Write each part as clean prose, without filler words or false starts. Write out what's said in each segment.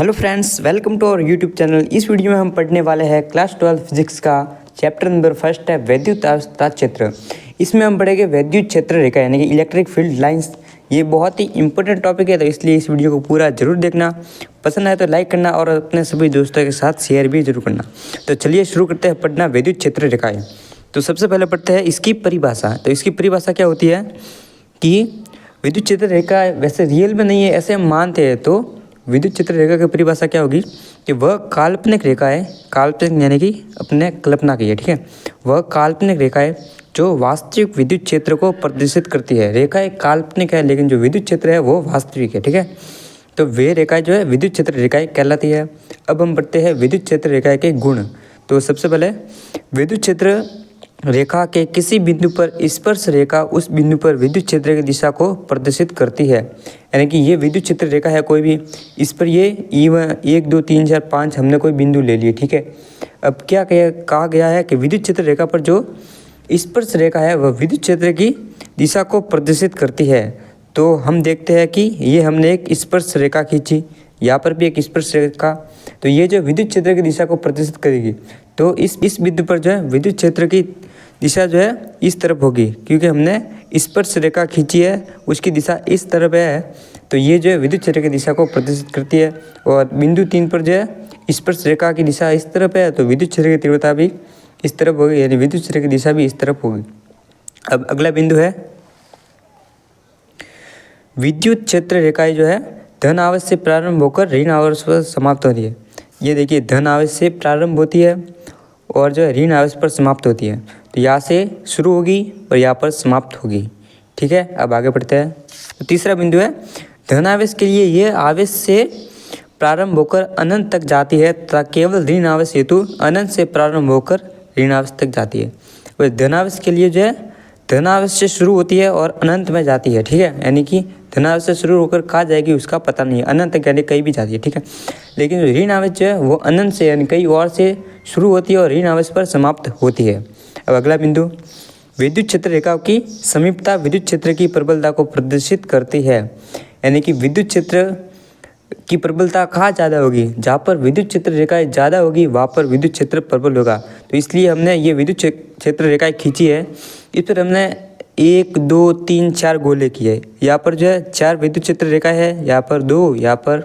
Hello friends, welcome to our YouTube channel. इस video में हम पढ़ने वाले हैं क्लास 12 फिजिक्स का चैप्टर नंबर फर्स्ट है वैद्युत आवर्तता क्षेत्र। इसमें हम पढ़ेंगे वैद्युत क्षेत्र रेखा यानी कि इलेक्ट्रिक फील्ड लाइंस। ये बहुत ही इंपॉर्टेंट टॉपिक है, तो इसलिए इस वीडियो को पूरा जरूर देखना। पसंद आए तो लाइक करना और अपने सभी दोस्तों के साथ शेयर भी जरूर करना। तो चलिए शुरू करते हैं पढ़ना वैद्युत क्षेत्र रेखाएँ। तो सबसे पहले पढ़ते हैं इसकी परिभाषा। तो इसकी परिभाषा क्या होती है कि विद्युत क्षेत्र रेखा वैसे रियल में नहीं है ऐसे हम मानते हैं, तो विद्युत क्षेत्र रेखा की परिभाषा क्या होगी कि वह काल्पनिक रेखा है। काल्पनिक यानी कि अपने कल्पना की है, ठीक है। वह काल्पनिक रेखा है जो वास्तविक विद्युत क्षेत्र को प्रदर्शित करती है। रेखा एक काल्पनिक है लेकिन जो विद्युत क्षेत्र है वो वास्तविक है, ठीक है। तो वे रेखाएं जो है विद्युत क्षेत्र रेखाएं कहलाती है। अब हम पढ़ते हैं विद्युत क्षेत्र रेखा के गुण। तो सबसे पहले विद्युत क्षेत्र रेखा के किसी बिंदु पर स्पर्श रेखा उस बिंदु पर विद्युत क्षेत्र की दिशा को प्रदर्शित करती है। यानी कि ये विद्युत क्षेत्र रेखा है कोई भी, इस पर ये E1 1 2 3 4 5 हमने कोई बिंदु ले लिए, ठीक है। अब क्या कहा गया है कि विद्युत क्षेत्र रेखा पर जो स्पर्श रेखा है वह विद्युत क्षेत्र की दिशा को प्रदर्शित करती है। तो हम देखते हैं कि ये हमने एक स्पर्श रेखा खींची, यहाँ पर भी एक स्पर्श रेखा, तो ये जो विद्युत क्षेत्र की दिशा को प्रदर्शित करेगी। तो इस बिंदु पर जो है विद्युत क्षेत्र की दिशा जो है इस तरफ होगी, क्योंकि हमने स्पर्श रेखा खींची है, उसकी दिशा इस तरफ है। तो ये जो है विद्युत क्षेत्र की दिशा को प्रदर्शित करती है। और बिंदु 3 पर जो है स्पर्श रेखा की दिशा इस तरफ है, तो विद्युत क्षेत्र की तीव्रता भी इस तरफ होगी, यानी विद्युत क्षेत्र की दिशा भी इस तरफ होगी। अब अगला बिंदु है विद्युत क्षेत्र रेखाएं जो है धन आवेश से प्रारंभ होकर ऋण आवेश पर समाप्त होती है। ये देखिए, धन आवेश से प्रारंभ होती है और जो है ऋण आवेश पर समाप्त होती है। तो यहाँ से शुरू होगी और यहाँ पर समाप्त होगी, ठीक है। अब आगे बढ़ते हैं। तो तीसरा बिंदु है धन आवेश के लिए ये आवेश से प्रारंभ होकर अनंत तक जाती है तथा केवल ऋण आवेश हेतु अनंत से प्रारंभ होकर ऋण आवेश तक जाती है। वह धन आवेश के लिए जो है धन आवेश से शुरू होती है और अनंत में जाती है, ठीक है। यानी कि धन आवेश से शुरू होकर कहाँ जाएगी उसका पता नहीं है, अनंत तक यानी कहीं भी जाती है, ठीक है। लेकिन ऋण आवेश जो है वो अनंत से यानी कई और से शुरू होती है और ऋण आवेश पर समाप्त होती है। अब अगला बिंदु विद्युत क्षेत्र रेखा की समीपता विद्युत क्षेत्र की प्रबलता को प्रदर्शित करती है। यानी कि विद्युत क्षेत्र की प्रबलता कहाँ ज़्यादा होगी, जहाँ पर विद्युत क्षेत्र रेखाएं ज़्यादा होगी वहाँ पर विद्युत क्षेत्र प्रबल होगा। तो इसलिए हमने ये विद्युत क्षेत्र रेखाएं खींची है, इस पर हमने 1 2 3 4 गोले किए। यहाँ पर जो है 4 विद्युत क्षेत्र रेखा है, यहाँ पर 2, यहाँ पर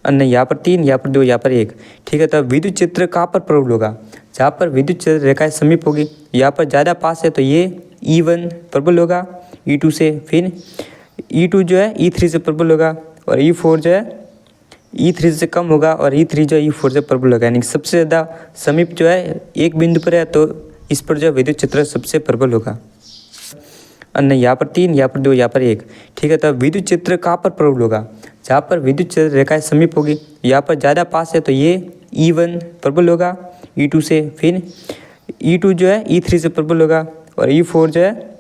नहीं, यहाँ पर 3, यहाँ पर 2, यहाँ पर 1, ठीक है। तो विद्युत क्षेत्र कहाँ पर प्रबल होगा, जहाँ पर विद्युत क्षेत्र रेखाएं समीप होगी। यहाँ पर ज़्यादा पास है तो ये E1 प्रबल होगा E2 से, फिर E2 जो है E3 से प्रबल होगा और E4 जो है E3 से कम होगा और E3 जो E4 से प्रबल होगा। यानी सबसे ज़्यादा समीप जो है एक बिंदु पर है तो इस पर जो विद्युत क्षेत्र सबसे प्रबल होगा। नहीं, यहाँ पर 3, यहाँ पर 2, यहाँ पर 1, ठीक है। तो विद्युत क्षेत्र कहाँ पर प्रबल होगा, जहाँ पर विद्युत क्षेत्र रेखाएं समीप होगी। यहाँ पर ज़्यादा पास है तो ये E1 प्रबल होगा E2 से, फिर E2 जो है E3 से प्रबल होगा और E4 जो है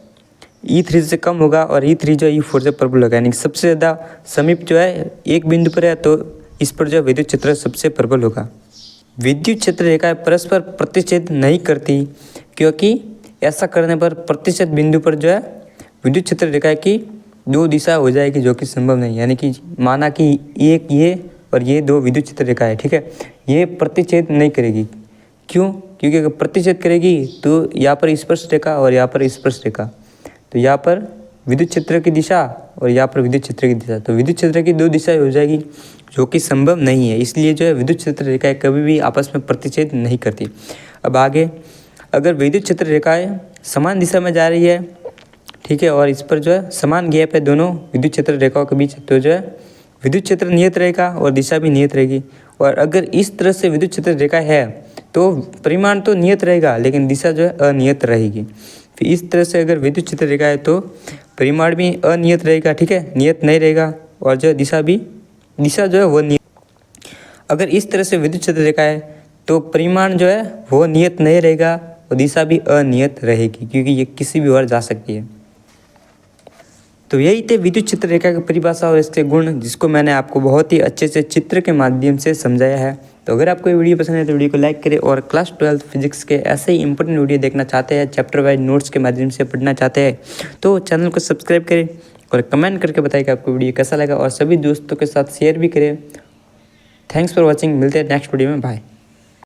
E3 से कम होगा और E3 जो E4 से प्रबल होगा। यानी सबसे ज़्यादा समीप जो है एक बिंदु पर है तो इस पर जो विद्युत क्षेत्र सबसे प्रबल होगा। विद्युत क्षेत्र रेखाएं परस्पर प्रतिच्छेद नहीं करती, क्योंकि ऐसा करने पर प्रतिच्छेद बिंदु पर जो है विद्युत क्षेत्र रेखाएं की 2 दिशा हो जाएगी, जो कि संभव नहीं। यानी कि माना कि एक ये और ये 2 विद्युत क्षेत्र रेखाएं, ठीक है, ये प्रतिच्छेद नहीं करेगी। क्यों? क्योंकि अगर प्रतिच्छेद करेगी तो यहाँ पर स्पर्श रेखा और यहाँ पर स्पर्श रेखा, तो यहाँ पर विद्युत क्षेत्र की दिशा और यहाँ पर विद्युत क्षेत्र की दिशा, तो विद्युत क्षेत्र की 2 दिशाएं हो जाएगी, जो कि संभव नहीं है। इसलिए जो है विद्युत क्षेत्र रेखाएं कभी भी आपस में प्रतिच्छेद नहीं करती। अब आगे, अगर विद्युत क्षेत्र रेखाएं समान दिशा में जा रही है, ठीक है, और इस पर जो है समान गैप है दोनों विद्युत क्षेत्र रेखाओं के बीच, तो जो है विद्युत क्षेत्र नियत रहेगा और दिशा भी नियत रहेगी। और अगर इस तरह से विद्युत क्षेत्र रेखा है तो परिमाण तो नियत रहेगा लेकिन दिशा जो है अनियत रहेगी। फिर इस तरह से अगर विद्युत क्षेत्र रेखा है तो परिमाण भी अनियत रहेगा, ठीक है, नियत नहीं रहेगा, और जो दिशा जो है वो नियत। अगर इस तरह से विद्युत क्षेत्र रेखा है तो परिमाण जो है वो नियत नहीं रहेगा और दिशा भी अनियत रहेगी, क्योंकि ये किसी भी ओर जा सकती है। तो यही थे विद्युत क्षेत्र रेखा की परिभाषा और इसके गुण, जिसको मैंने आपको बहुत ही अच्छे से चित्र के माध्यम से समझाया है। तो अगर आपको ये वीडियो पसंद है तो वीडियो को लाइक करें, और क्लास 12 फिजिक्स के ऐसे ही इंपॉर्टेंट वीडियो देखना चाहते हैं, चैप्टर वाइज नोट्स के माध्यम से पढ़ना चाहते हैं, तो चैनल को सब्सक्राइब करें और कमेंट करके बताइए कि आपको वीडियो कैसा लगा, और सभी दोस्तों के साथ शेयर भी करें। थैंक्स फॉर वॉचिंग, मिलते हैं नेक्स्ट वीडियो में, बाय।